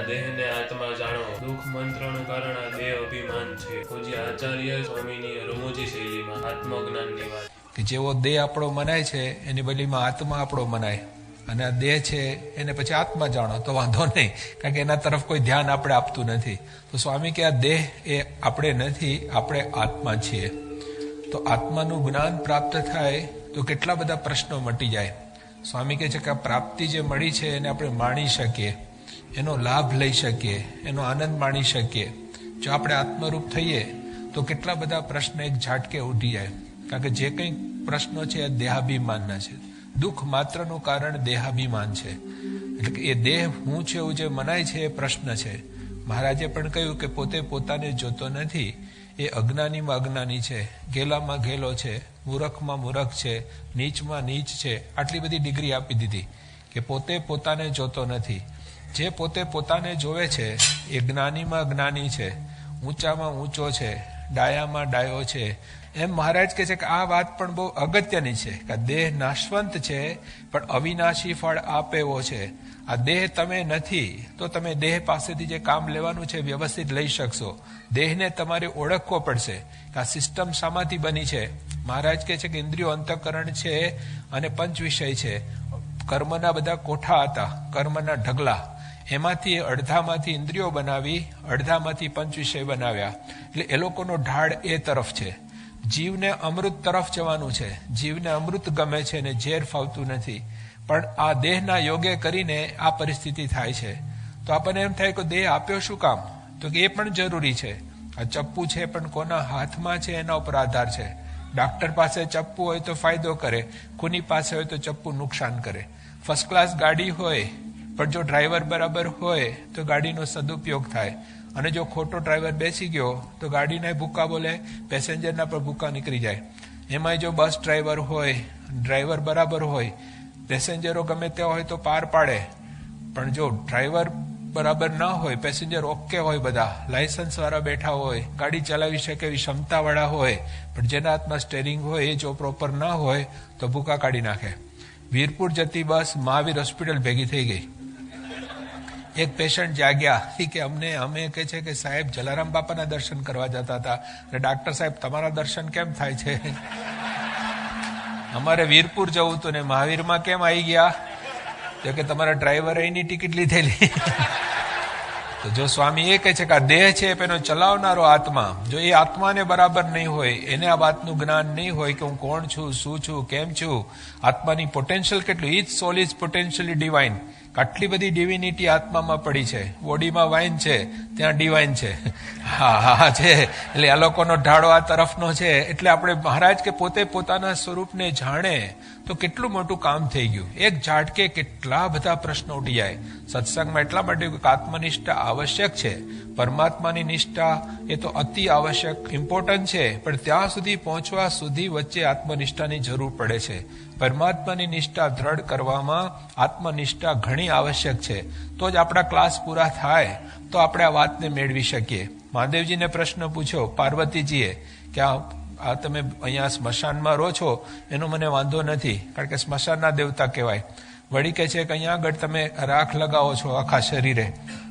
દેહને આત્મા જાણો. દુઃખ મંત્રનું કારણ આ દેહ અભિમાન છે. પૂજ્ય આચાર્ય સ્વામીની રમૂજી શૈલીમાં આત્મજ્ઞાનની વાત. કે જેવો દેહ આપણો મનાય છે એની બદલીમાં આત્મા આપણો મનાય, અને આ દેહ છે એને પછી આત્મા જાણો તો વાંધો નહીં, કારણ કે એના તરફ કોઈ ધ્યાન આપણે આપતું નથી. તો સ્વામી કે આ દેહ એ આપણે નથી, આપણે આત્મા છીએ. તો આત્માનું જ્ઞાન પ્રાપ્ત થાય તો કેટલા બધા પ્રશ્નો મટી જાય. સ્વામી કહે છે કે આ પ્રાપ્તિ જે મળી છે એને આપણે માણી શકીએ, એનો લાભ લઈ શકીએ, એનો આનંદ માણી શકીએ. જો આપણે આત્મરૂપ થઈએ તો કેટલા બધા પ્રશ્ન એક ઝાટકે ઉઠી જાય, કારણ કે જે કંઈ પ્રશ્નો છે એ દેહાભિમાનના છે. દુઃખ માત્રનું કારણ દેહાભિમાન છે. એટલે કે એ દેહ હું છે એવું જે મનાય છે એ પ્રશ્ન છે. મહારાજે પણ કહ્યું કે પોતે પોતાને જોતો નથી, એ અજ્ઞાનીમાં અજ્ઞાની છે, ગેલામાં ગેલો છે, મૂરખમાં મૂરખ છે, નીચમાં નીચ છે. આટલી બધી ડિગ્રી આપી દીધી કે પોતે પોતાને જોતો નથી. જે પોતે પોતાને જોવે છે એ જ્ઞાનીમાં જ્ઞાની છે, ઊંચામાં ઊંચો છે, ડાયામાં ડાયો છે. એમ મહારાજ કહે છે કે આ વાત પણ બહુ અગત્યની છે કે દેહ નાશવંત છે પણ અવિનાશી ફળ આપે એવો છે. આ દેહ તમે નથી તો તમે દેહ પાસેથી જે કામ લેવાનું છે વ્યવસ્થિત લઈ શકશો. દેહને તમારે ઓળખવો પડશે કે આ સિસ્ટમ શામાંથી બની છે. મહારાજ કહે છે કે ઇન્દ્રિયો અંતઃકરણ છે અને પંચ વિષય છે. કર્મના બધા કોઠા હતા, કર્મના ઢગલા, એમાંથી અડધામાંથી ઇન્દ્રિયો બનાવી, અડધામાંથી પંચ વિષય બનાવ્યા. એટલે એ લોકોનો ઢાળ એ તરફ છે. જીવને અમૃત તરફ જવાનું છે. જીવને અમૃત ગમે છે ને ઝેર ફાવતું નથી. પણ આ દેહના યોગે કરીને આ પરિસ્થિતિ થાય છે. તો આપણને એમ થાય કે દેહ આપ્યો શું કામ? તો કે એ પણ જરૂરી છે. આ ચપ્પુ છે પણ કોના હાથમાં છે એના ઉપર આધાર છે. ડાક્ટર પાસે ચપ્પુ હોય તો ફાયદો કરે, ખૂની પાસે હોય તો ચપ્પુ નુકસાન કરે. ફર્સ્ટ ક્લાસ ગાડી હોય પણ જો ડ્રાઈવર બરાબર હોય તો ગાડીનો સદુપયોગ થાય. અને જો ખોટો ડ્રાઈવર બેસી ગયો તો ગાડીના ભૂકા બોલે, પેસેન્જરના પણ ભૂકા નીકળી જાય. એમાંય જો બસ ડ્રાઈવર હોય, ડ્રાઈવર બરાબર હોય, પેસેન્જરો ગમે તેવા હોય તો પાર પાડે. પણ જો ડ્રાઈવર બરાબર ના હોય, પેસેન્જર ઓકે હોય, બધા લાયસન્સ વાળા બેઠા હોય, ગાડી ચલાવી શકે એવી ક્ષમતાવાળા હોય, પણ જેના હાથમાં સ્ટેરિંગ હોય એ જો પ્રોપર ના હોય તો ભૂકા કાઢી નાખે. વીરપુર જતી બસ મહાવીર હોસ્પિટલ ભેગી થઈ ગઈ. એક પેશન્ટ જાગ્યા કે અમે કહે છે કે સાહેબ જલારામ બાપાના દર્શન કરવા જતા હતા, અને ડાક્ટર સાહેબ તમારા દર્શન કેમ થાય છે? અમારે વીરપુર જવું હતું ને મહાવીરમાં કેમ આવી ગયા? તો કે તમારા ડ્રાઈવરે એની ટિકિટ લીધેલી. તો જો સ્વામી એ કહે છે કે આ દેહ છે એનો ચલાવનારો આત્મા, જો એ આત્માને બરાબર નહીં હોય, એને આ વાતનું જ્ઞાન નહીં હોય કે હું કોણ છું, શું છું, કેમ છું, આત્માની પોટેન્શિયલ કેટલું, each soul is potentially divine. આટલી બધી ડિવિનિટી આત્મામાં પડી છે. બોડીમાં વાઇન છે, ત્યાં ડિવાઇન છે. હા છે. એટલે આ લોકોનો ઢાળો આ તરફનો છે. એટલે આપણે મહારાજ કે પોતે પોતાના સ્વરૂપને જાણે તો કેટલું મોટું કામ થઈ ગયું. એક ઝાટકે કેટલા બધા પ્રશ્નો ઉઠી જાય. સત્સંગમાં એટલા માટે કે આત્મનિષ્ઠા આવશ્યક છે. પરમાત્માની નિષ્ઠા એ તો અતિ આવશ્યક, ઇમ્પોર્ટન્ટ છે, પણ ત્યાં સુધી પહોંચવા સુધી વચ્ચે આત્મનિષ્ઠાની જરૂર પડે છે. પરમાત્માની નિષ્ઠા દ્રઢ કરવામાં આત્મનિષ્ઠા ઘણી આવશ્યક છે. તો જ આપણા ક્લાસ પૂરા થાય, તો આપણે આ વાતને મેળવી શકીએ. મહાદેવજીને પ્રશ્ન પૂછ્યો પાર્વતીજીએ કે આ તમે અહીંયા સ્મશાનમાં રહો છો એનો મને વાંધો નથી, કારણ કે સ્મશાનના દેવતા કહેવાય. વળી કહે છે કે અહીંયા આગળ તમે રાખ લગાવો છો આખા શરીરે,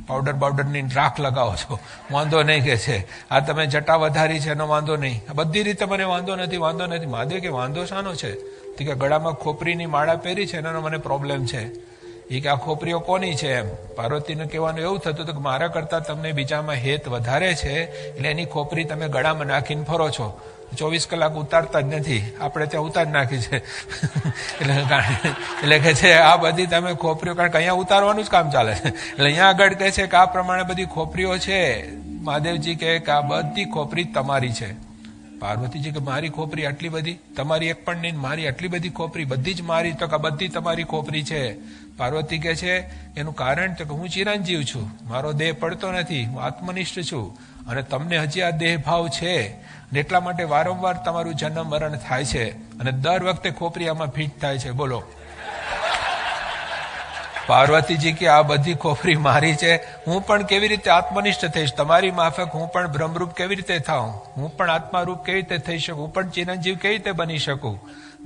પાવડર બાવડરની રાખ લગાવો છો, વાંધો નહીં. કે છે આ તમે જટા વધારી છે એનો વાંધો નહીં, બધી રીતે મને વાંધો નથી. મહાદેવ કે વાંધો શાનો છે? તો કે ગળામાં ખોપરીની માળા પહેરી છે એનો મને પ્રોબ્લેમ છે. એ કે આ ખોપરીઓ કોની છે? એમ પાર્વતીને કહેવાનું એવું થતું હતું કે મારા કરતા તમને બીજામાં હેત વધારે છે, એટલે એની ખોપરી તમે ગળામાં નાખીને ફરો છો. 24 કલાક ઉતારતા જ નથી, આપણે ત્યાં ઉતાર નાખી છે. એટલે કે છે આ બધી તમે ખોપરીઓ, કારણ કે અહીંયા ઉતારવાનું જ કામ ચાલે છે. એટલે અહીંયા આગળ કહે છે કે આ પ્રમાણે બધી ખોપરીઓ છે. મહાદેવજી કહે કે આ બધી ખોપરી તમારી છે. પાર્વતીજી કે મારી ખોપરી આટલી બધી? તમારી એક પણ નહીં, મારી આટલી બધી ખોપરી બધી જ મારી? તો કે બધી તમારી ખોપરી છે. પાર્વતી કહે છે એનું કારણ તો કે હું ચિરંજીવ છું, મારો દેહ પડતો નથી, હું આત્મનિષ્ઠ છું, અને તમને હજી આ દેહ ભાવ છે, એટલા માટે વારંવાર તમારું જન્મ મરણ થાય છે, અને દર વખતે ખોપરી આમાં ફિટ થાય છે. બોલો. પાર્વતીજી કે આ બધી ખોપરી મારી છે, હું પણ કેવી રીતે આત્મનિષ્ઠ થઈશ? તમારી માફક હું પણ બ્રહ્મરૂપ કેવી રીતે થાઉં? હું પણ આત્મારૂપ કેવી રીતે થઈ શકું? હું પણ ચિરંજીવ કેવી રીતે બની શકું?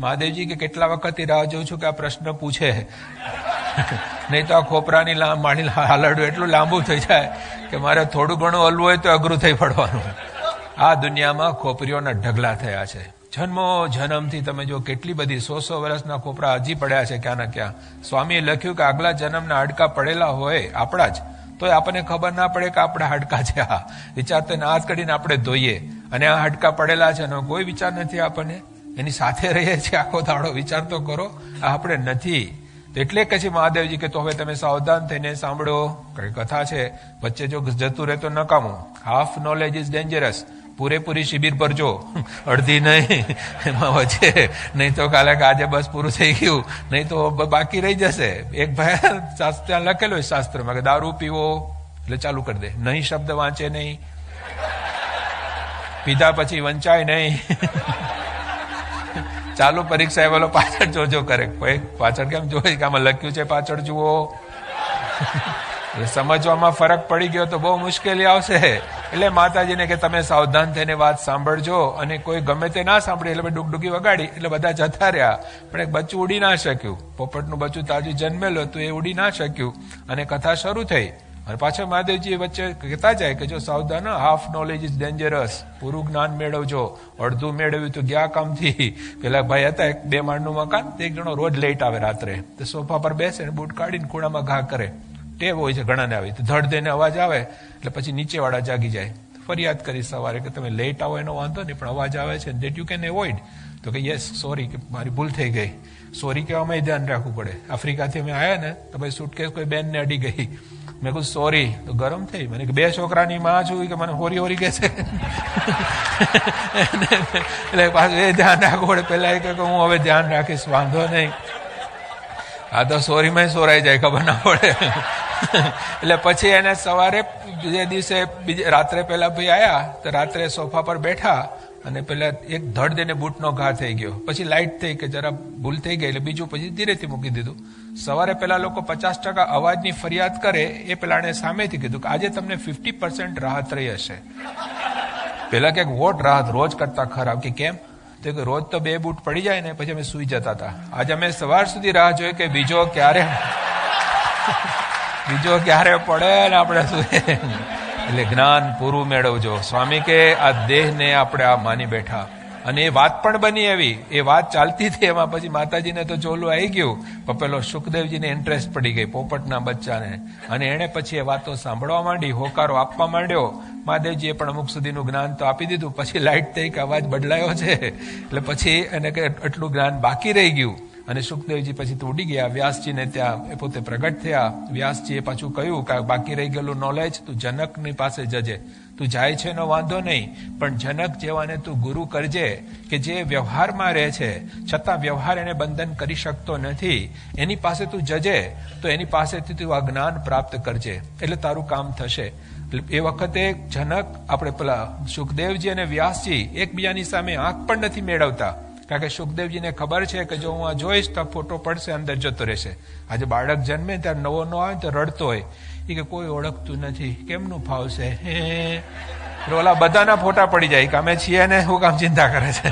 મહાદેવજી કે કેટલા વખતથી રાહ જોઉં છું કે આ પ્રશ્ન પૂછે. નહીં તો આ ખોપરાની માણી હાલડું એટલું લાંબુ થઈ જાય કે મારે થોડું ઘણું હલવું હોય તો અઘરું થઈ પડવાનું. આ દુનિયામાં ખોપરીઓના ઢગલા થયા છે. જન્મો જન્મથી તમે જો કેટલી બધી 100 વર્ષના ખોપરા હજી પડ્યા છે ક્યાં ના ક્યાં. સ્વામીએ લખ્યું કે આગલા જન્મના હાડકા પડેલા હોય આપણા જ, તો આપણને ખબર ના પડે કે આપણા હાડકા છે. આ વિચાર તો હાથ કાઢીને આપણે ધોઈએ અને આ હાડકા પડેલા છે એનો કોઈ વિચાર નથી આપણને. એની સાથે રહીએ છીએ આખો દાડો, વિચાર તો કરો. આ આપણે નથી. એટલે કહે છે મહાદેવજી કે તો હવે તમે સાવધાન થઈને સાંભળો. કઈ કથા છે, વચ્ચે જો જતું રહે તો નકામું. Half knowledge is dangerous. પૂરેપૂરી શિબિર પર જો, અડધી નહીં એમાં વચ્ચે, નહીં તો કાલે આજે બસ પૂરું થઈ ગયું, નહીં તો બાકી રહી જશે. એક ભાઈ ત્યાં લખેલું શાસ્ત્રમાં કે દારૂ પીવો એટલે ચાલુ કરી દે, નહીં શબ્દ વાંચે નહીં, પીધા પછી વંચાય નહીં. ચાલુ પરીક્ષા એ બોલો પાછળ જોજો કરે. પાછળ કેમ જોઈ કે આમાં લખ્યું છે પાછળ જુઓ. સમજવામાં ફરક પડી ગયો તો બહુ મુશ્કેલી આવશે. એટલે માતાજીને કે તમે સાવધાન થઈને વાત સાંભળજો. અને કોઈ ગમે તે ના સાંભળે એટલે ડુગડુગી વગાડી એટલે બધા જતા રહ્યા. પણ એક બચ્ચું ઉડી ના શક્યું. પોપટનું બચ્ચું તાજું જન્મેલું હતું, એ ઉડી ના શક્યું અને કથા શરૂ થઈ. અને પાછા મહાદેવજી વચ્ચે કહેતા જાય કે જો સાવધાન, હાફ નોલેજ ઇઝ ડેન્જરસ. પૂરું જ્ઞાન મેળવજો. અડધું મેળવ્યું તો ગયા કામથી. પેલા ભાઈ હતા, એક 2 માળનું મકાન, એક જણો રોજ લેટ આવે રાત્રે, તો સોફા પર બેસે ને બૂટ કાઢીને ખૂણામાં ઘા કરે. ટેવ હોય છે ઘણાને આવી. તો ધડ દઈને અવાજ આવે એટલે પછી નીચે વાળા જાગી જાય. ફરિયાદ કરી સવારે કે તમે લેટ આવો એનો વાંધો નહીં, પણ અવાજ આવે છે દેટ યુ કેન એવોઇડ. તો કે યસ સોરી, કે મારી ભૂલ થઈ ગઈ. સોરી કહેવામાં ધ્યાન રાખવું પડે. આફ્રિકાથી અમે આવ્યા ને તો ભાઈ સુટકેસ કોઈ બેનને અડી ગઈ. મેં કહ્યું સોરી, તો ગરમ થઈ. મને કે 2 છોકરાની માં છું કે મને હોરી હોરી કે છે. એટલે પાછું એ ધ્યાન રાખવું પડે. પેલા એ કે હું હવે ધ્યાન રાખીશ, વાંધો નહીં. આ તો સોરીમાં સોરાઈ જાય, ખબર ના પડે. એટલે પછી એને સવારે બીજે દિવસે રાત્રે પેલા ભાઈ આયા તો રાત્રે સોફા પર બેઠા અને પેલા એક ધડ દઈને બૂટનો ઘા થઈ ગયો. પછી લાઇટ થઈ કે જરા ભૂલ થઈ ગઈ એટલે બીજું પછી ધીરેથી મૂકી દીધું. સવારે પેલા લોકો 50% અવાજની ફરિયાદ કરે, એ પેલાને સામેથી કીધું કે આજે તમને 50% રાહત રહી હશે. પેલા કે વોટ રાહત, રોજ કરતા ખરાબ. કે કેમ? તો કે રોજ તો 2 બૂટ પડી જાય ને પછી અમે સુઈ જતા હતા. આજે અમે સવાર સુધી રાહ જોઈએ કે બીજો ક્યારે પડે ને આપણે સુઈએ. એટલે જ્ઞાન પૂરું મેળવજો. સ્વામી કે આ દેહને આપણે આ માની બેઠા. અને એ વાત પણ બની એવી, એ વાત ચાલતી હતી. એમાં પછી માતાજીને તો ચોલું આવી ગયું, પણ પેલો સુખદેવજીને ઇન્ટરેસ્ટ પડી ગઈ પોપટના બચ્ચાને. અને એને પછી એ વાતો સાંભળવા માંડી, હોકારો આપવા માંડ્યો. મહાદેવજીએ પણ અમુક સુધીનું જ્ઞાન તો આપી દીધું. પછી લાઇટ થઈ કે અવાજ બદલાયો છે, એટલે પછી એને કે એટલું જ્ઞાન બાકી રહી ગયું. અને સુખદેવજી પછી તો ઉડી ગયા. વ્યાસજીને ત્યાં એ પોતે પ્રગટ થયા. વ્યાસજીએ પાછું કહ્યું કે બાકી રહી ગયેલું નોલેજ તું જનકની પાસે જજે. તું જાય છે એનો વાંધો નહીં, પણ જનક જેવાને તું ગુરુ કરજે કે જે વ્યવહારમાં રહે છે છતાં વ્યવહાર એને બંધન કરી શકતો નથી. એની પાસે તું જજે તો એની પાસેથી તું આ જ્ઞાન પ્રાપ્ત કરજે, એટલે તારું કામ થશે. એ વખતે જનક, આપણે પેલા સુખદેવજી અને વ્યાસજી એકબીજાની સામે આંખ પણ નથી મેળવતા. કારણ કે સુખદેવજીને ખબર છે કે જો હું આ જોઈશ તો ફોટો પડશે, અંદર જતો રહેશે. આજે બાળક જન્મે ત્યારે નવો આવે તો રડતો હોય, એ કે કોઈ ઓળખતું નથી, કેમનું ફાવશે? ઓલા બધાના ફોટા પડી જાય કે અમે છીએ ને, શું કામ ચિંતા કરે છે?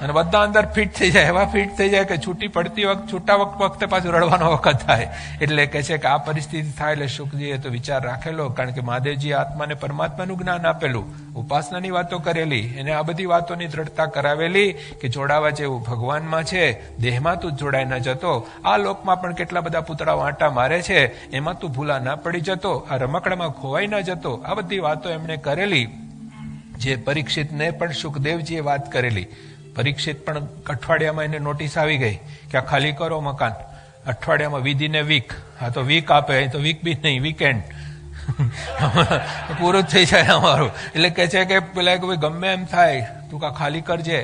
અને બધા અંદર ફિટ થઈ જાય, એવા ફિટ થઈ જાય કે છૂટી પડતી વખત, છૂટા વખતે પાછું રડવાનો વખત થાય. એટલે કે છે કે આ પરિસ્થિતિ થાય. એટલે સુખજીએ તો વિચાર રાખેલો, કારણ કે મહાદેવજી આત્માને પરમાત્માનું જ્ઞાન આપેલું, ઉપાસનાની વાતો કરેલી, એને આ બધી વાતોની દ્રઢતા કરાવેલી કે જોડાવા જેવું ભગવાનમાં છે, દેહમાં તું જોડાઈ ન જતો. આ લોકમાં પણ કેટલા બધા પૂતળા વાંટા મારે છે, એમાં તું ભૂલા ના પડી જતો, આ રમકડામાં ખોવાઈ ન જતો. આ બધી વાતો એમણે કરેલી, જે પરીક્ષિતને પણ સુખદેવજીએ વાત કરેલી. પરીક્ષિત પણ અઠવાડિયામાં એને નોટિસ આવી ગઈ કે આ ખાલી કરો મકાન. અઠવાડિયામાં વિધિને વીક, હા તો વીક આપે, તો વીક બી નહીં, વીકેન્ડ પૂરું જ થઈ જાય અમારું. એટલે કે છે કે પેલા ગમે એમ થાય તું કા ખાલી કરજે.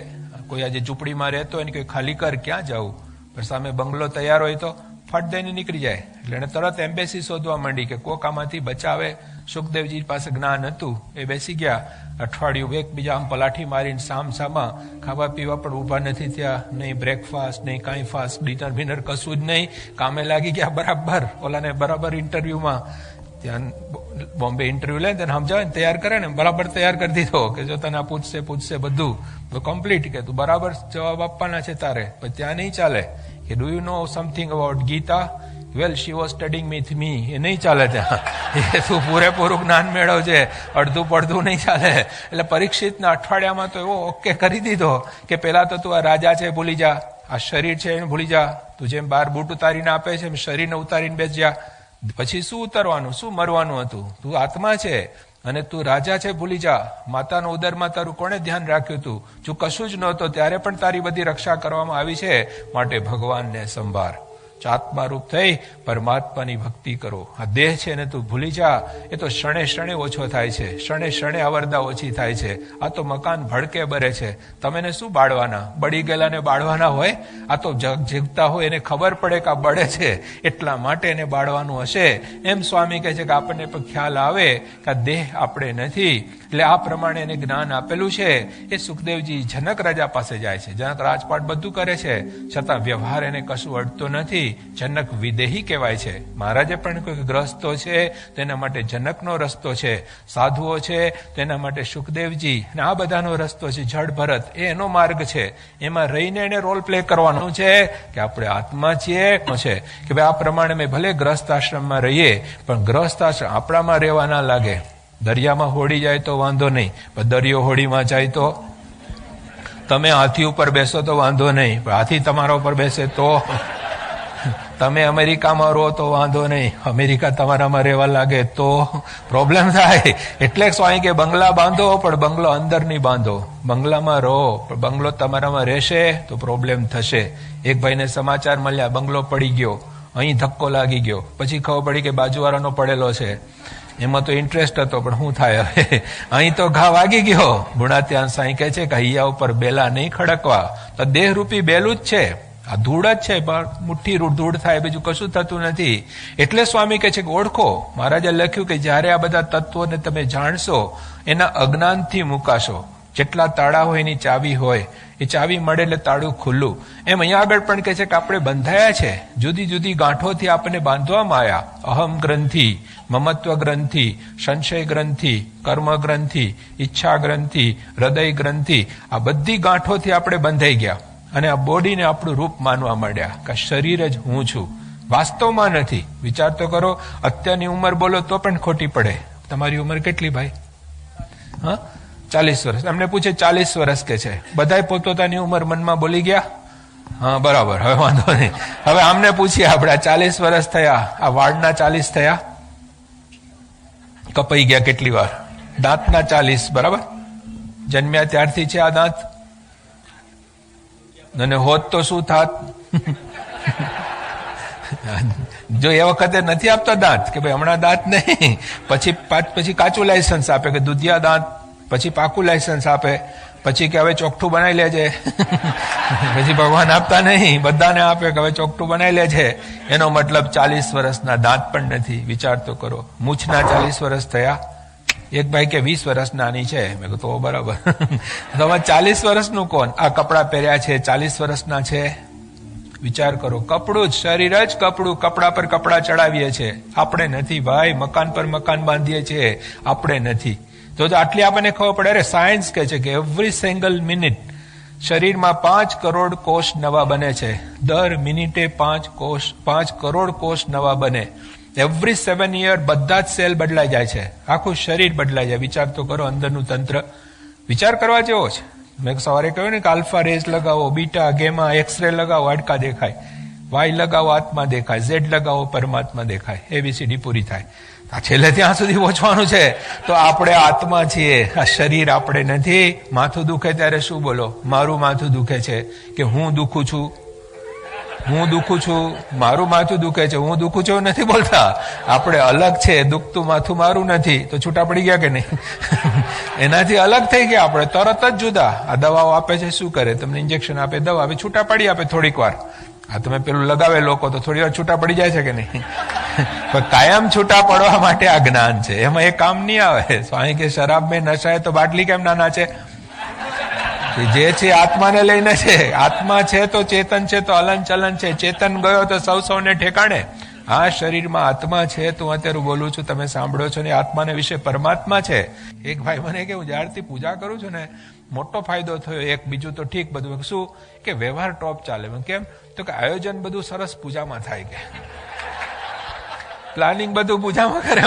કોઈ આજે ઝૂંપડીમાં રહેતો હોય ને કે ખાલી કર, ક્યાં જવું? પણ સામે બંગલો તૈયાર હોય તો ફટ દઈને નીકળી જાય. એટલે એને તરત એમ્બેસી શોધવા માંડી કે કોક આમાંથી બચાવે. સુખદેવજી પાસે જ્ઞાન હતું, એ બેસી ગયા. અઠવાડિયું એકબીજા આમ પલાઠી મારીને સામસામા, ખાવા પીવા પણ ઉભા નથી થયા, નહીં બ્રેકફાસ્ટ, નહીં કાંઈ ફાસ્ટ, ડિનર બિનર કશું જ નહીં. કામે લાગી ગયા બરાબર. ઓલાને બરાબર ઇન્ટરવ્યુમાં, ત્યાં બોમ્બે ઇન્ટરવ્યુ લે તેને સમજાવે ને, તૈયાર કરે ને, બરાબર તૈયાર કરી દીધો કે જો તને પૂછશે બધું કમ્પ્લીટ, કે તું બરાબર જવાબ આપવાના છે તારે. પણ ત્યાં નહીં ચાલે કે do you know something about Gita, well she was studying with me, એ નહીં ચાલે ત્યાં. એ તું પૂરેપૂરું જ્ઞાન મેળવજે, અડધું પડધું નહીં ચાલે. એટલે પરીક્ષિતના અઠવાડિયામાં તો એવો ઓકે કરી દીધો કે પેલા તો તું આ રાજા છે ભૂલી જા, આ શરીર છે એને ભૂલી જા, તું જેમ બાર બૂટ ઉતારીને આપે છે એમ શરીરને ઉતારીને બેસ જા. પછી શું ઉતરવાનું, શું મરવાનું હતું? તું આત્મા છે અને તું રાજા છે ભૂલી જા. માતાનો ઉદરમાં તારું કોણે ધ્યાન રાખ્યું તું? જો કશું જ નહોતો ત્યારે પણ તારી બધી રક્ષા કરવામાં આવી છે. માટે ભગવાનને સંભાળ, આત્મારૂપ થઈ પરમાત્માની ભક્તિ કરો. આ દેહ છે ને તું ભૂલી જા. એ તો ક્ષણે ક્ષણે ઓછો થાય છે, ક્ષણે ક્ષણે અવરદા ઓછી થાય છે. આ તો મકાન ભડકે બરે છે. તમે શું બાળવાના? બળી ગયેલાને બાળવાના હોય? આ તો જીવતા હોય એને ખબર પડે કે આ બળે છે, એટલા માટે એને બાળવાનું હશે. એમ સ્વામી કહે છે કે આપણને પણ ખ્યાલ આવે કે આ દેહ આપણે નથી. એટલે આ પ્રમાણે એને જ્ઞાન આપેલું છે. એ સુખદેવજી જનક રાજા પાસે જાય છે. જનક રાજપાટ બધું કરે છે, છતાં વ્યવહાર એને કશું અડતો નથી. જનક વિદેહી કહેવાય છે. મહારાજે પણ કોઈ ગ્રસ્તો છે તેના માટે જનકનો રસ્તો છે, સાધુઓ છે તેના માટે સુખદેવજી, અને આ બધાનો રસ્તો છે જડ ભરત, એ એનો માર્ગ છે. એમાં રહીને એને રોલ પ્લે કરવાનું છે કે આપણે આત્મા છીએ. કે ભાઈ આ પ્રમાણે મેં ભલે ગ્રસ્ત આશ્રમમાં રહીએ, પણ ગ્રસ્ત આશ્રમ આપણામાં રહેવા ના લાગે. દરિયામાં હોડી જાય તો વાંધો નહીં, પણ દરિયો હોડીમાં જાય તો, તમે હાથી ઉપર બેસો તો વાંધો નહીં, પણ હાથી તમારા ઉપર બેસે તો, તમે અમેરિકામાં રહો તો વાંધો નહીં, અમેરિકા તમારામાં રહેવા લાગે તો પ્રોબ્લેમ થાય. એટલે સ્વામી કે બંગલા બાંધો, પણ બંગલો અંદર નહીં બાંધો. બંગલામાં રહો, પણ બંગલો તમારામાં રહેશે તો પ્રોબ્લેમ થશે. એક ભાઈને સમાચાર મળ્યા, બંગલો પડી ગયો, અહીં ધક્કો લાગી ગયો. પછી ખબર પડી કે બાજુવાળાનો પડેલો છે. એમાં તો ઇન્ટરેસ્ટ હતો, પણ શું થાય હવે, અહીં તો ઘા વાગી ગયો. ગુણાત્યાન સાંઈ કહે છે કે હૈયા ઉપર બેલા નહીં ખડકવા. તો દેહરૂપી બેલું જ છે, આ ધૂળ જ છે, પણ મુઠ્ઠી ધૂળ થાય, બીજું કશું થતું નથી. એટલે સ્વામી કહે છે કે ઓળખો. મહારાજે લખ્યું કે જયારે આ બધા તત્વોને તમે જાણશો, એના અજ્ઞાનથી મુકાશો. જેટલા તાળા હોય એની ચાવી હોય, એ ચાવી મળે એટલે તાળું ખુલ્લું. એમ અહીંયા આગળ પણ કહે છે કે આપણે બંધાયા છે, જુદી જુદી ગાંઠોથી આપણને બાંધવામાં આવ્યા. અહમ ગ્રંથિ, મમત્વ ગ્રંથિ, સંશય ગ્રંથિ, કર્મ ગ્રંથિ, ઈચ્છા ગ્રંથિ, હૃદય ગ્રંથિ, આ બધી ગાંઠોથી આપણે બંધાઈ ગયા. અને આ બોડીને આપણું રૂપ માનવા માંડ્યા કે શરીર જ હું છું. વાસ્તવમાં નથી. વિચાર તો કરો, અત્યારની ઉંમર બોલો તો પણ ખોટી પડે. તમારી ઉંમર કેટલી ભાઈ? હા, 40 વર્ષ. અમને પૂછે 40 વર્ષ કે છે. બધાય પોતપોતાની ઉંમર મનમાં બોલી ગયા. હા બરાબર, હવે વાંધો નહીં. હવે આમને પૂછીએ આપણે, 40 વર્ષ થયા, આ વાળના 40 થયા, કપાઈ ગયા કેટલી વાર? દાંતના 40, બરાબર? જન્મ્યા ત્યારથી છે આ દાંત, અને હોત તો શું થાત? જો એ વખતે નથી આપતા દાંત કે ભાઈ હમણાં દાંત નહીં, પછી કાચું લાયસન્સ આપે કે દૂધિયા દાંત, પછી પાકું લાયસન્સ આપે, પછી કે હવે ચોખ્ઠું બનાવી લેજે. પછી ભગવાન આપતા નહીં, બધાને આપે કે હવે ચોખ્ઠું બનાવી લેજે. એનો મતલબ 40 વર્ષના દાંત પણ નથી. વિચાર તો કરો. મૂછના 40 વર્ષ થયા. એક ભાઈ કે 20 વર્ષ નાની છે. મેં કહ્યું તો બરાબર. તમે 40 વર્ષનું કોણ? આ કપડાં પહેર્યા છે 40 વર્ષના છે. વિચાર કરો, કપડું જ, શરીર જ કપડું, કપડા પર કપડા ચડાવીએ છીએ. આપણે નથી ભાઈ. મકાન પર મકાન બાંધીએ છીએ, આપણે નથી. તો આટલી આપણને ખબર પડે. અરે સાયન્સ કહે છે કે એવરી સિંગલ મિનિટ શરીરમાં 5 કરોડ કોષ નવા બને છે. દર મિનિટે 5 કરોડ કોષ નવા બને. એવરી 7 year બધા જ સેલ બદલાઈ જાય છે, આખું શરીર બદલાઈ જાય. વિચાર તો કરો, અંદરનું તંત્ર વિચાર કરવા જેવો છે. મેં સવારે કહ્યું ને કે આલ્ફા રેઝ લગાવો, બીટા, ગેમા, એક્સરે લગાવો, હાડકા દેખાય, વાય લગાવો, આત્મા દેખાય, ઝેડ લગાવો, પરમાત્મા દેખાય. એબીસીડી પૂરી થાય. આ છેલ્લે ત્યાં સુધી પહોંચવાનું છે. તો આપણે આત્મા છીએ, આ શરીર આપણે નથી. માથું દુખે ત્યારે શું બોલો? મારું માથું દુખે છે, કે હું દુખું છું, હું દુખું છું, મારું માથું દુખે છે, હું દુખું છું નથી બોલતા. આપણે અલગ છે. દુખતું માથું મારું નથી. તો છૂટા પડી ગયા કે નહીં? એનાથી અલગ થઈ ગયા આપણે, તરત જ જુદા. આ દવાઓ આપે છે, શું કરે? તમને ઇન્જેક્શન આપે, દવા આપે, છૂટા પડી આપે થોડીક વાર. આ તમે પેલું લગાવે લોકો તો થોડી વાર છૂટા પડી જાય છે કે નહીં? પણ કાયમ છૂટા પડવા માટે આ જ્ઞાન છે. એમાં એ કામ નહીં આવે. સ્વામી કે શરાબ મેં નશા હે તો બાટલી કેમ નાના છે? જે છે આત્માને લઈને છે. આત્મા છે તો ચેતન છે, તો હલન ચલન છે. ચેતન ગયો તો સૌને ઠેકાણે. આ શરીરમાં આત્મા છે. તો હું અત્યારે બોલું છું, તમે સાંભળો છો ને. આત્માને વિશે પરમાત્મા છે. એક ભાઈ મને કે હું જ્યારથી પૂજા કરું છું ને, મોટો ફાયદો થયો. એક બીજું તો ઠીક, બધું શું કે વ્યવહાર ટોપ ચાલે. કેમ? તો કે આયોજન બધું સરસ પૂજામાં થાય. કે પ્લાનિંગ બધું પૂજામાં કરે.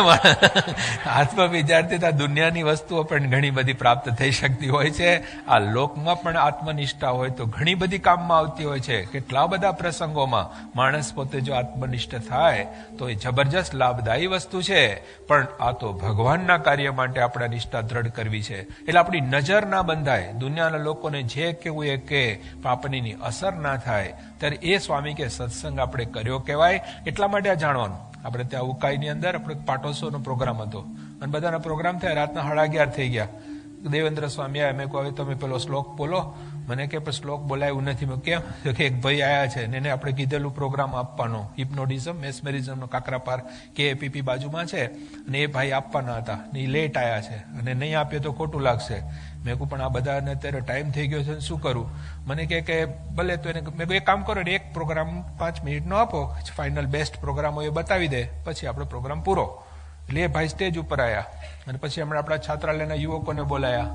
આત્મ વિચારથી દુનિયાની વસ્તુઓ પણ ઘણી બધી પ્રાપ્ત થઈ શકતી હોય છે. આ લોકમાં પણ આત્મનિષ્ઠા હોય તો ઘણી બધી કામમાં આવતી હોય છે. કેટલા બધા પ્રસંગોમાં માણસ પોતે જો આત્મનિષ્ઠ થાય તો એ જબરજસ્ત લાભદાયી વસ્તુ છે. પણ આ તો ભગવાનના કાર્ય માટે આપણે નિષ્ઠા દ્રઢ કરવી છે. એટલે આપણી નજર ના બંધાય, દુનિયાના લોકોને જે કેવું એ કે પણ આપણને એની અસર ના થાય. ત્યારે એ સ્વામી કે સત્સંગ આપણે કર્યો કહેવાય. એટલા માટે આ જાણવાનું. આપણે ત્યાં ઉકાઈની અંદર આપણે પાટોત્સવનો પ્રોગ્રામ હતો અને બધાના પ્રોગ્રામ થયા. રાતના 11:30 થઈ ગયા. દેવેન્દ્ર સ્વામી આવ્યા. મેં કહ્યું હવે તમે પેલો શ્લોક બોલો. મને કે શ્લોક બોલાયું નથી. મેં કેમ? કે એક ભાઈ આયા છે ને એને આપણે કીધેલું પ્રોગ્રામ આપવાનો, હિપ્નોટિઝમ મેસ્મેરિઝમનો કાકરાપાર KAPP બાજુમાં છે અને એ ભાઈ આપવાના હતા ને એ લેટ આયા છે અને નહીં આપીએ તો ખોટું લાગશે. મેં કહું પણ આ બધાને અત્યારે ટાઈમ થઈ ગયો છે શું કરું? મને કે ભલે તો એને મેં કહ્યું એક કામ કરો ને, એક પ્રોગ્રામ 5 મિનિટનો આપો, ફાઇનલ બેસ્ટ પ્રોગ્રામ હોય એ બતાવી દે, પછી આપણો પ્રોગ્રામ પૂરો. એટલે એ ભાઈ સ્ટેજ ઉપર આવ્યા અને પછી હમણાં આપણા છાત્રાલયના યુવકોને બોલાયા.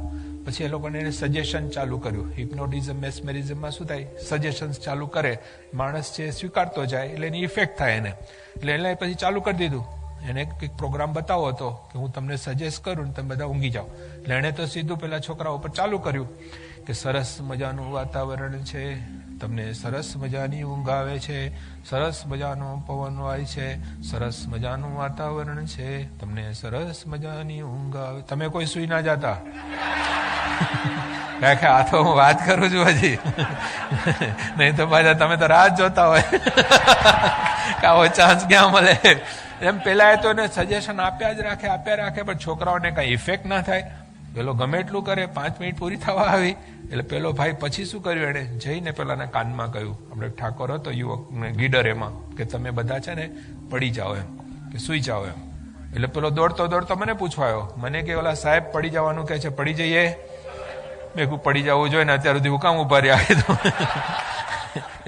પછી એ લોકોને એને સજેશન ચાલુ કર્યું. હિપ્નોટિઝમ મેસ્મેરિઝમમાં શું થાય? સજેશન્સ ચાલુ કરે, માણસ છે સ્વીકારતો જાય એટલે એની ઇફેક્ટ થાય એને. એટલે એને પછી ચાલુ કરી દીધું. એને એક પ્રોગ્રામ બતાવો હતો કે હું તમને સજેસ્ટ કરું ને તમે બધા ઊંઘી જાઓ. એટલે એણે તો સીધું પેલા છોકરાઓ પર ચાલુ કર્યું કે સરસ મજાનું વાતાવરણ છે, તમને સરસ મજાની ઊંઘ આવે છે, સરસ મજાનો પવન વાય છે, સરસ મજાનું વાતાવરણ છે, તમને સરસ મજાની ઊંઘ આવે. તમે કોઈ સુઈ ના જાતા? આ તો હું વાત કરું છું હજી. નહીં તો પાછા તમે તો રાહ જોતા હોય કે આવો ચાન્સ ક્યાં મળે. એમ પેલા એ તો એને સજેશન આપ્યા જ રાખે પણ છોકરાઓને કઈ ઇફેક્ટ ના થાય. પેલો ગમે એટલું કરે, 5 મિનિટ પૂરી થવા આવી એટલે પેલો ભાઈ પછી શું કર્યું? એને જઈને પેલાના કાનમાં કહ્યું, આપણે ઠાકોર હતો યુવક ગીડર એમાં, કે તમે બધા છે ને પડી જાઓ એમ, કે સુઈ જાઓ એમ. એટલે પેલો દોડતો મને પૂછવાયો. મને કે ઓલા સાહેબ પડી જવાનું કે છે, પડી જઈએ? મેં કહું પડી જવું જોઈએ ને અત્યાર સુધી હું કામ ઉભા રહ્યા?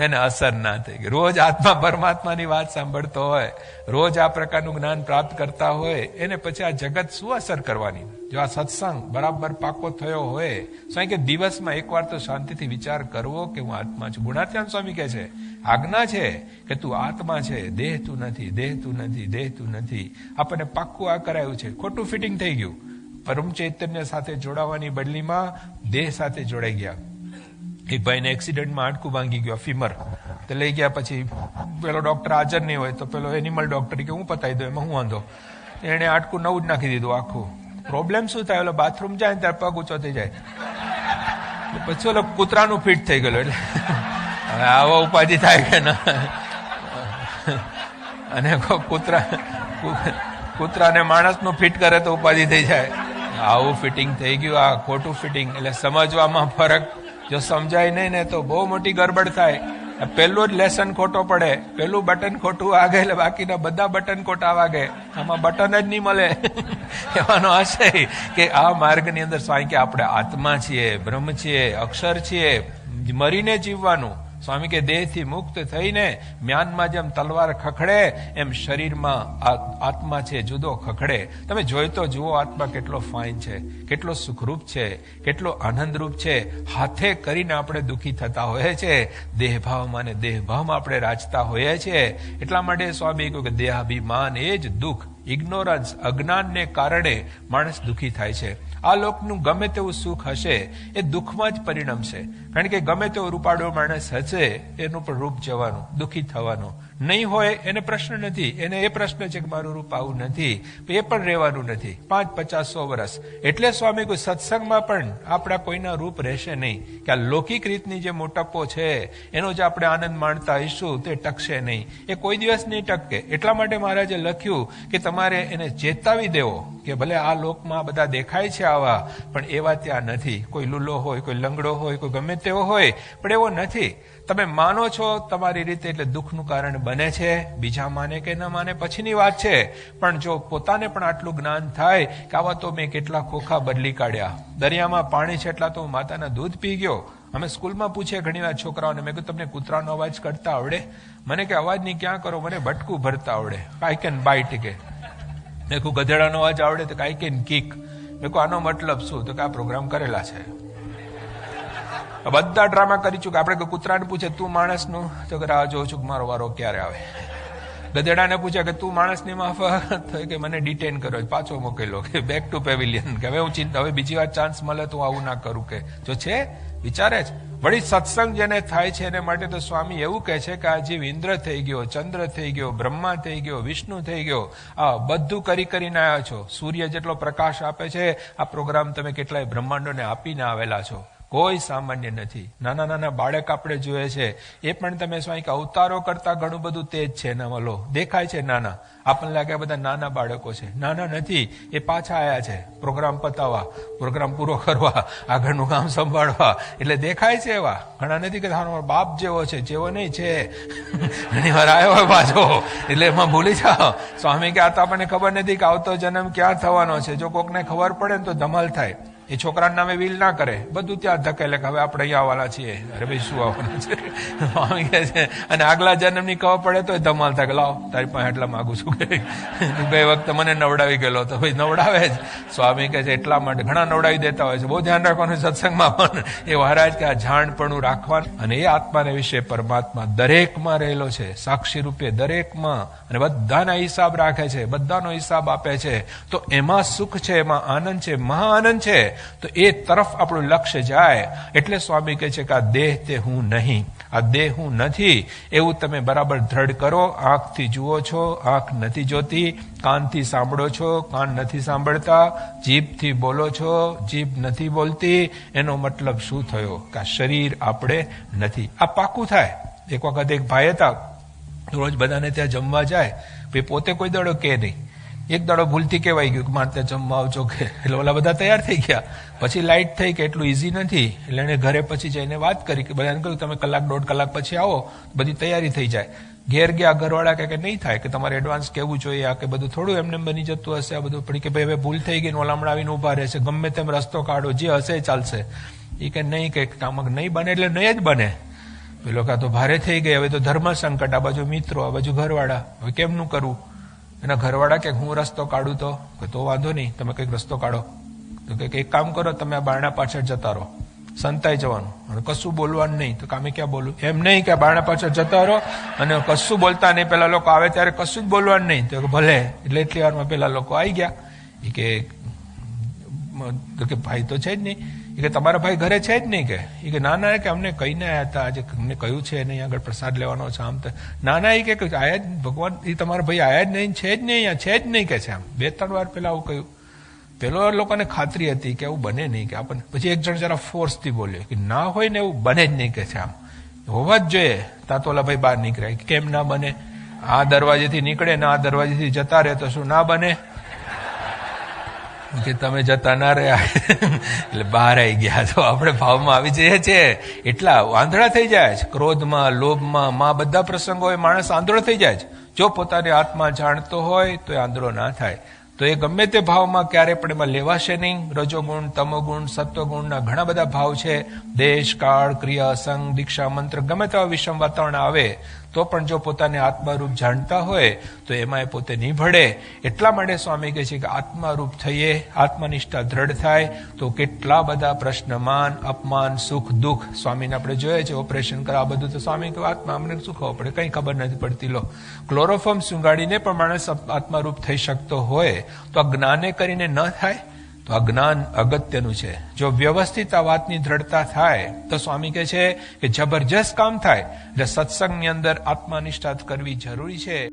એને અસર ના થઈ ગઈ. રોજ આત્મા પરમાત્માની વાત સાંભળતો હોય, રોજ આ પ્રકારનું જ્ઞાન પ્રાપ્ત કરતા હોય, એને પછી આ જગત શું અસર કરવાની? જો આ સત્સંગ બરાબર પાકો થયો હોય, સ્વામી કે દિવસમાં એકવાર તો શાંતિથી વિચાર કરવો કે હું આત્મા છું. ગુણાત્યાન સ્વામી કહે છે, આજ્ઞા છે કે તું આત્મા છે, દેહ તું નથી, દેહ તું નથી, દેહ તું નથી. આપણને પાક્કું આ કરાયું છે. ખોટું ફિટિંગ થઈ ગયું. પરમ ચૈતન્ય સાથે જોડાવાની બદલીમાં દેહ સાથે જોડાઈ ગયા. એક ભાઈને એક્સિડન્ટમાં હાડકું ભાંગી ગયો, ફીમર. તો લઈ ગયા, પછી પેલો ડોક્ટર હાજર નહીં હોય તો પેલો એનિમલ ડોક્ટર કે હું પતાવી દઉં, એમાં હું વાંધો. એને હાડકું નવું જ નાખી દીધું આખું. પ્રોબ્લેમ શું થાય? ઓલો બાથરૂમ જાય ને ત્યારે પગ ઊંચો થઈ જાય. પછી ઓલો કૂતરાનું ફિટ થઈ ગયેલું. એટલે હવે આવો ઉપાધિ થાય કે ના? અને કૂતરાને માણસનું ફિટ કરે તો ઉપાધિ થઈ જાય. આવું ફિટિંગ થઈ ગયું, આ ખોટું ફિટિંગ. એટલે સમજવામાં ફરક જો સમજાય નહીં ને તો બહુ મોટી ગડબડ થાય. પહેલું જ લેસન ખોટો પડે, પહેલું બટન ખોટું વાગે એટલે બાકીના બધા બટન ખોટા વાગે. આમાં બટન જ નહીં મળે. એવાનો આશય કે આ માર્ગની અંદર સ્વામી કે આપણે આત્મા છીએ, બ્રહ્મ છીએ, અક્ષર છીએ, મરીને જીવવાનું. સ્વામી કે દેહથી મુક્ત થઈને મ્યાનમાં જેમ તલવાર ખખડે એમ શરીરમાં આત્મા છે જુદો ખખડે. તમે જોઈ તો જુઓ આત્મા કેટલો ફાઇન છે, કેટલો સુખરૂપ છે, કેટલો આનંદરૂપ છે. હાથે કરીને આપણે દુઃખી થતા હોઈએ છીએ, દેહભાવમાં ને દેહભાવમાં આપણે રાચતા હોઈએ છીએ. એટલા માટે સ્વામી કહ્યું કે દેહાભિમાન એ જ દુઃખ, ઇગ્નોરન્સ, અજ્ઞાનને કારણે માણસ દુઃખી થાય છે. આ લોકનું ગમે તેવું સુખ હશે એ દુઃખમાં જ પરિણમશે. કારણ કે ગમે તેવો રૂપાળો માણસ હશે એનું પણ રૂપ જવાનું, દુઃખી થવાનું. નહીં હોય એને પ્રશ્ન નથી, એને એ પ્રશ્ન છે કે મારું રૂપ આવું નથી, એ પણ રહેવાનું નથી 5, 50, 100 વર્ષ. એટલે સ્વામી કોઈ સત્સંગમાં પણ આપણા કોઈના રૂપ રહેશે નહીં. કે આ લૌકિક રીતની જે મોટપો છે એનો જે આપણે આનંદ માણતા હઈશું તે ટકશે નહીં, એ કોઈ દિવસ નહીં ટકે. એટલા માટે મહારાજે લખ્યું કે તમારે એને ચેતાવી દેવો કે ભલે આ લોકમાં બધા દેખાય છે આવા, પણ એવા ત્યાં નથી. કોઈ લુલો હોય, કોઈ લંગડો હોય, કોઈ ગમે તેવો હોય, પણ એવો નથી. તમે માનો છો તમારી રીતે એટલે દુઃખનું કારણ બને છે. બીજા માને કે ન માને પછીની વાત છે, પણ જો પોતાને પણ આટલું જ્ઞાન થાય કે આવા તો મેં કેટલા ખોખા બદલી કાઢ્યા, દરિયામાં પાણી છે એટલા તો હું માતાના દૂધ પી ગયો. અમે સ્કૂલમાં પૂછીએ ઘણી વાર છોકરાઓને, મેં કીધું તમને કૂતરાનો અવાજ કરતા આવડે? મને કે અવાજની ક્યાં કરો, મને ભટકું ભરતા આવડે. આઈ કેન બાઇટ કે. મેં કહું ગધેડાનો અવાજ આવડે? તો આઈ કેન કિક. મેં કહું આનો મતલબ શું? તો કે આ પ્રોગ્રામ કરેલા છે, બધા ડ્રામા કરી ચૂકે. આપણે કૂતરાને પૂછે તું માણસનું, તો કે રાહ જોઉં છું મારો વારો ક્યારે આવે. ગધેડાને પૂછ્યા કે તું માણસની માફક કે મને ડિટેન કરો, પાછો મોકલો કે બેક ટુ પેવિલિયન, કે હવે હું ચિંતા, હવે બીજી વાર ચાન્સ મળે તો આવું ના કરું. કે જો છે વિચારે જ. વળી સત્સંગ જેને થાય છે એને માટે તો સ્વામી એવું કહે છે કે આ જીવ ઇન્દ્ર થઈ ગયો, ચંદ્ર થઈ ગયો, બ્રહ્મા થઈ ગયો, વિષ્ણુ થઈ ગયો, આ બધું કરીને આવ્યા છો. સૂર્ય જેટલો પ્રકાશ આપે છે આ પ્રોગ્રામ તમે કેટલાય બ્રહ્માંડોને આપીને આવેલા છો. કોઈ સામાન્ય નથી. નાના નાના બાળક આપણે જોઈએ છે એ પણ તમે સ્વામી કે અવતારો કરતા ઘણું બધું તેજ છે. એનામાં લો દેખાય છે નાના, આપણને લાગે બધા નાના બાળકો છે. નાના નથી, એ પાછા આવ્યા છે પ્રોગ્રામ પતાવવા, પ્રોગ્રામ પૂરો કરવા, આગળનું કામ સંભાળવા. એટલે દેખાય છે એવા ઘણા નથી કે તારો બાપ જેવો છે, જેવો નહીં છે. ઘણી વાર આવ્યો હોય પાછો, એટલે એમાં ભૂલી જાઓ. સ્વામી કે આ તો આપણને ખબર નથી કે આવતો જન્મ ક્યાં થવાનો છે. જો કોકને ખબર પડે ને તો ધમાલ થાય. એ છોકરાના નામે વિલ ના કરે, બધું ત્યાં ધકેલે કે હવે આપણે અહીંયા આવવાના છીએ. અરે ભાઈ શું આવવાના છે, સ્વામી કહે છે. અને આગલા જન્મની ખબર પડે તો ધમાલ થાય કે લાવ તારી પાસે એટલા માંગુ છું કે ગઈ વખતે મને નવડાવી ગયેલો, તો ભાઈ નવડાવે જ. સ્વામી કહે છે એટલા માટે ઘણા નવડાવી દેતા હોય છે. બહુ ધ્યાન રાખવાનું સત્સંગમાં પણ એ મહારાજ કે આ જાણપણું રાખવાનું. અને એ આત્માને વિશે પરમાત્મા દરેકમાં રહેલો છે, સાક્ષી રૂપે દરેકમાં, અને બધાના હિસાબ રાખે છે, બધાનો હિસાબ આપે છે. તો એમાં સુખ છે, એમાં આનંદ છે, મહા આનંદ છે. તો એ તરફ આપણું લક્ષ્ય જાય. એટલે સ્વામી કહે છે કે આ દેહ તે હું નહીં, આ દેહ હું નથી, એવું તમે બરાબર દ્રઢ કરો. આંખથી જુઓ છો, આંખ નથી જોતી. કાનથી સાંભળો છો, કાન નથી સાંભળતા. જીભથી બોલો છો, જીભ નથી બોલતી. એનો મતલબ શું થયો કે આ શરીર આપણે નથી. આ પાકું થાય. એક વખત એક ભાઈ હતા, રોજ બધાને ત્યાં જમવા જાય, પોતે કોઈ દાડો કે નહીં. એક દાડો ભૂલથી કહેવાય ગયું કે મારે ત્યાં જમવા આવજો કે, એટલે ઓલા બધા તૈયાર થઈ ગયા. પછી લાઇટ થઈ કે એટલું ઈઝી નથી, એટલે એને ઘરે પછી જઈને વાત કરી કે બધાને કહ્યું તમે કલાક દોઢ કલાક પછી આવો, બધી તૈયારી થઈ જાય. ઘેર ગયા, ઘરવાળા કે નહીં થાય, કે તમારે એડવાન્સ કેવું જોઈએ, આ કે બધું થોડું એમને બની જતું હશે. આ બધું પડી કે ભાઈ હવે ભૂલ થઈ ગઈ, ઓલામણા આવીને ઉભા રહેશે, ગમે તેમ રસ્તો કાઢો, જે હશે ચાલશે. એ કે નહીં, કે કામ નહીં બને એટલે નહીં જ બને. પેલો કા તો ભારે થઈ ગઈ, હવે તો ધર્મ સંકટ, આ બાજુ મિત્રો, આ બાજુ ઘરવાળા, હવે કેમનું કરવું. એના ઘરવાળા કે હું રસ્તો કાઢું તો વાંધો નહીં, તમે કઈક રસ્તો કાઢો. તો કે એક કામ કરો, તમે આ બારણા પાછળ જતા રહો, સંતાઈ જવાનું, અને કશું બોલવાનું નહીં. તો કામે ક્યાં બોલું, એમ નહીં કે બારણા પાછળ જતા રહો અને કશું બોલતા નહીં. પેલા લોકો આવે ત્યારે કશું જ બોલવાનું નહીં. તો ભલે. એટલે એટલી વારમાં પેલા લોકો આવી ગયા. એ કે ભાઈ તો છે જ નહીં. એ કે તમારા ભાઈ ઘરે છે જ નહીં કે. એ કે ના ના, કે અમને કહીને આવ્યા હતા, આજે અમને કહ્યું છે નહીં આગળ પ્રસાદ લેવાનો છે આમ. ના ના, એ કે આયા જ ભગવાન, એ તમારા ભાઈ આયા જ નહીં, છે જ નહીં, અહીંયા છે જ નહીં કે છે. આમ 2-3 વાર પેલા આવું કહ્યું. પેલો લોકોને ખાતરી હતી કે આવું બને નહીં, કે આપણને. પછી એક જણ જરા ફોર્સથી બોલ્યો કે ના હોય ને એવું બને જ નહીં કે છે. આમ હોવા જ જોઈએ. ત્યાં તો ઓલા ભાઈ બહાર નીકળ્યા. કેમ ના બને? આ દરવાજેથી નીકળે ને આ દરવાજેથી જતા રહે તો શું ના બને? કે તમે જતા ના રહ્યા એટલે બહાર આવી ગયા. તો આપણે ભાવમાં આવી જઈએ છીએ, એટલા આંધળા થઈ જાય છે. ક્રોધમાં, લોભમાં, બધા પ્રસંગો એ માણસ આંધળો થઈ જાય છે. જો પોતાની આત્મા જાણતો હોય તો એ આંધળો ના થાય. તો એ ગમે તે ભાવમાં ક્યારે પણ એમાં લેવાશે નહીં. રજોગુણ, તમોગુણ, સત્વગુણના ઘણા બધા ભાવ છે. દેશ, કાળ, ક્રિયા, સંગ, દીક્ષા, મંત્ર, ગમે તેવા વિષમ વાતાવરણ આવે તો પણ જો પોતાને આત્મારૂપ જાણતા હોય તો એમાં એ પોતે નહીં ભળે. એટલા માટે સ્વામી કહે છે કે આત્મારૂપ થઈએ, આત્મનિષ્ઠા દ્રઢ થાય તો કેટલા બધા પ્રશ્નમાન, અપમાન, સુખ, દુઃખ. સ્વામીને આપણે જોઈએ છે ઓપરેશન કરવા, બધું તો સ્વામી કહે આત્મા અમને શું ખબર પડે, કઈ ખબર નથી પડતી. લો ક્લોરોફોર્મ સુંગાડીને પણ માણસ આત્મારૂપ થઈ શકતો હોય તો આ જ્ઞાને કરીને ન થાય. તો આ જ્ઞાન અગત્યનું છે. જો વ્યવસ્થિત આ વાતની દ્રઢતા થાય તો સ્વામી કહે છે કે જબરજસ્ત કામ થાય. એટલે સત્સંગની અંદર આત્મનિષ્ઠા કરવી જરૂરી છે.